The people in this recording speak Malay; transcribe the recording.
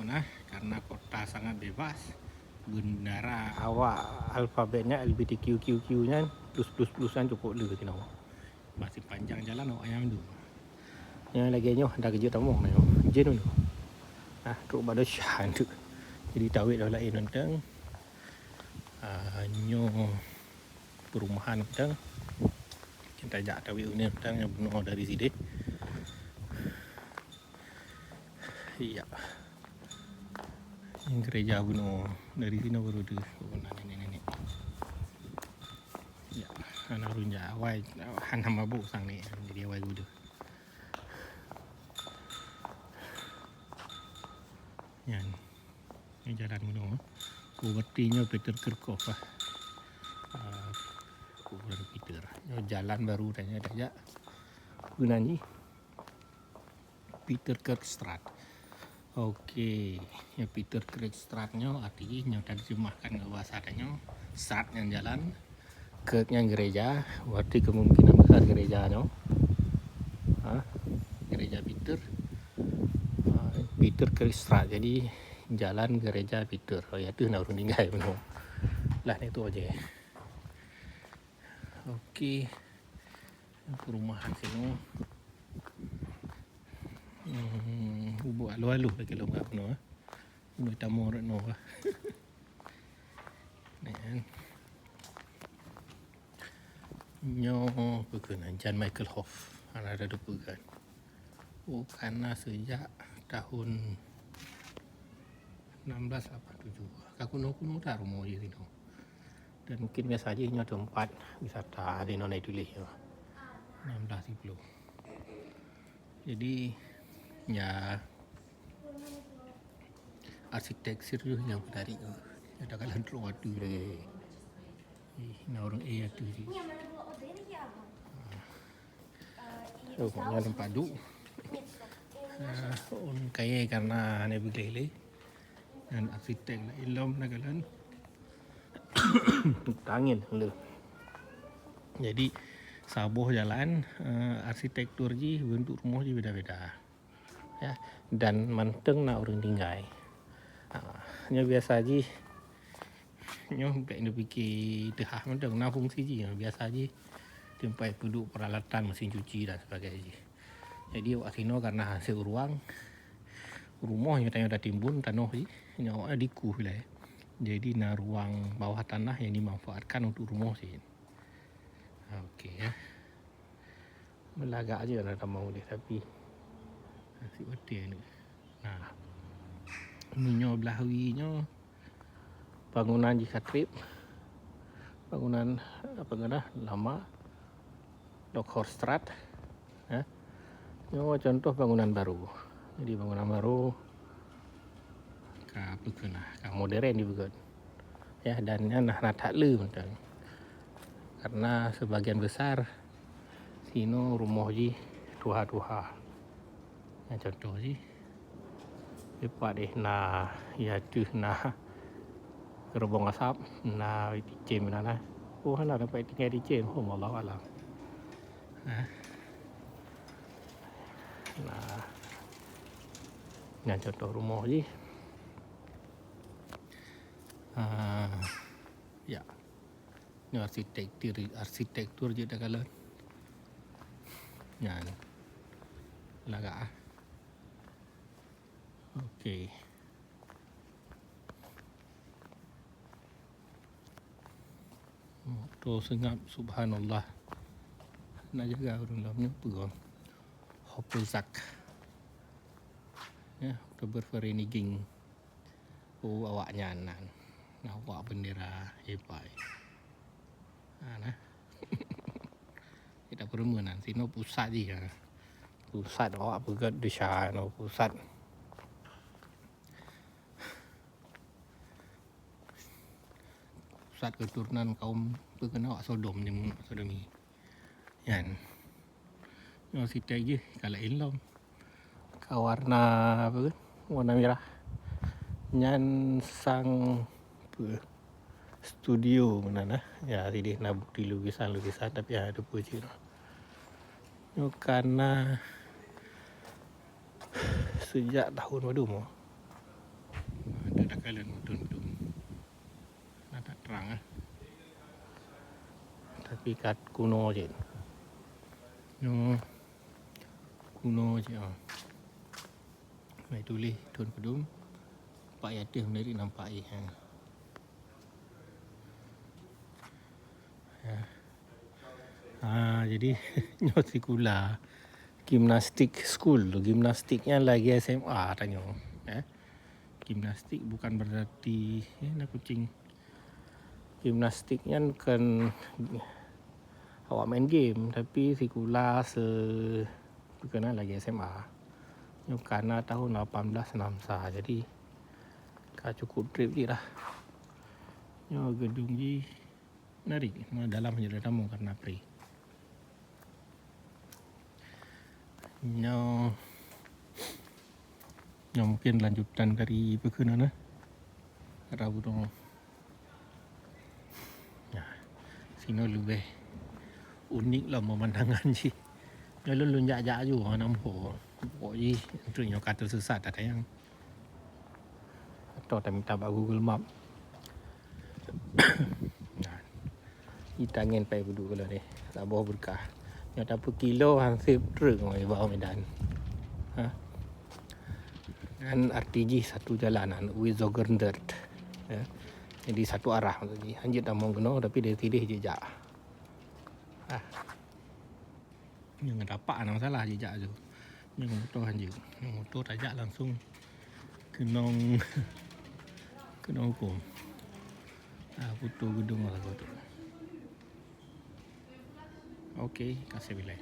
nah karena kota sangat bebas, bendara awak alfabetnya LGBTQQQ-nya plus-plus-plusan cukup dulu tino. Masih panjang jalan awak yang dulu. Yang lagi nyoh dah kerja tamu nyo. Jen dulu. Nah, truk pada syan tu. Jadi tawit dah lain tentang nyo perumahan tentang kita jak tawit ni tentang yang benar dari sini. Iya. Yang gereja bunuh dari sini baru tu nenek-nenek. Ya, anak runja awai han mabuk sang ni jadi awai gudu. Yan. Ini jalan bunuh. Kubertinya Peter Kirchhoff lah. Kuburan Peter. Jalan baru tanya dah gunanya Peter Kirkstraat. Okey, ya Peter Kirkstraatnya artinya terjemahkan ke bahasa adanya Straat yang jalan, Kirknya gereja, berarti kemungkinan besar gerejanya. Gereja Peter. Peter Kirkstraat. Jadi jalan gereja Peter. Oh ya tu nak urun tinggal benar. Lah ni tu aja. Okey. Perumahan sini. Buat alu-alu lagi lo ngap no. Ini tamu rak no. Nen. Nyo bukan John Michael Hoff. Ada bukan. Oh, karena sejak tahun 1687. Kuno-kuno tak rumah di sini. Dan mungkin biasa aja ini tempat wisata di nona itu leh. 1610. Jadi ya arsitektur yang menarik. Ada kalan rumah tu deh. Nah orang tu sih. Pokoknya tempat duduk. Orang kaya karena ni begini. Dan arsitek lah ilmu nagalan. Tangin lu. Jadi sabuh jalan arsitektur ji bentuk rumah ji beda-beda. Ya, dan manteng nak orang tinggal. Nya biasa ji nyo baik nak fikir tehah manteng nak fungsi ji biasa ji tempat duduk peralatan mesin cuci dan sebagainya. Jadi awak sino karena hasil ruang rumah yang tanya dah timbun tanah ji nyo diku lah. Jadi na ruang bawah tanah yang dimanfaatkan untuk rumah sih. Okey ya. Melagak aja ada mau dia tapi nasi hotel ni. Nah. Minyo belahuinya bangunan Jikatrip. Bangunan apa ngana lama Dockhorststraat. Ya. Ini contoh bangunan baru. Jadi bangunan baru modern juga. Ya, dan nah tak le macam. Karena sebagian besar sino rumah ji tuha-tuha. Ya contoh ji. Lepas deh nah ya tu nah gerbong asap nah dicem mana. Oh nak dapat tinggal dicem. Oh Allah alam. Nah. Yang contoh rumah ji. Ya. Ini arsitektur je dah kalau. Yan. Lagak. Okey. Motor sengap subhanallah. Nak jaga orang dalamnya pegang. Hoppelsack. Ya, bervereniging. Oh awaknya nan. Awak bendera hebat. Nah. Kita perumunan sino pusat je. Pusat awak pegat di sana pusat. Pusat keturunan kaum berkenal awak Sodom ni Sodomi. Yan. Yo sitai je kalau ilmu. Warna apa ke? Warna merah. Nyan sang apa? Studio mana nah. Ya tadi nak bukti lukisan-lukisan tapi ada puji. Yo karena sejak tahun berapa? tak kalian tunduk. Nah, tak terang Tapi kat kuno je. Kuno je. Mai tulis Tun Pedum. Pak Yatim dari nampak jadi nyotikula gimnastik school tu. Gimnastiknya lagi SMA tanya. Gimnastik bukan berarti nak kucing. Gimnastiknya kan awak main game, tapi sekolah bukan lagi SMA. Karena tahun 18 jadi cukup trip je lah. Gedung je menarik, dalam je dah tamu karena free. Mungkin lanjutan dari perkenalan Rabu tu. Sini lebih unik lah pemandangan je. Lalu lunjak-jak je nampak. Pokoknya tu yang kata sesat ada yang atau tak minta buat Google Map. Kita ingin pergi duduk kalau ni. Tak bawa berkah. Yang tak per kilo hampir truk mai bawa Medan. Dan RTG satu jalanan with Zogerndert. Jadi satu arah maksudnya. Hanjit tak mau kena tapi dia tidih jejak. Yang dapat ada masalah jejak tu. Yang motor hanjit. Yang motor tajak langsung kena hukum. Putus gedung lah tu. Okey, kasih bilai.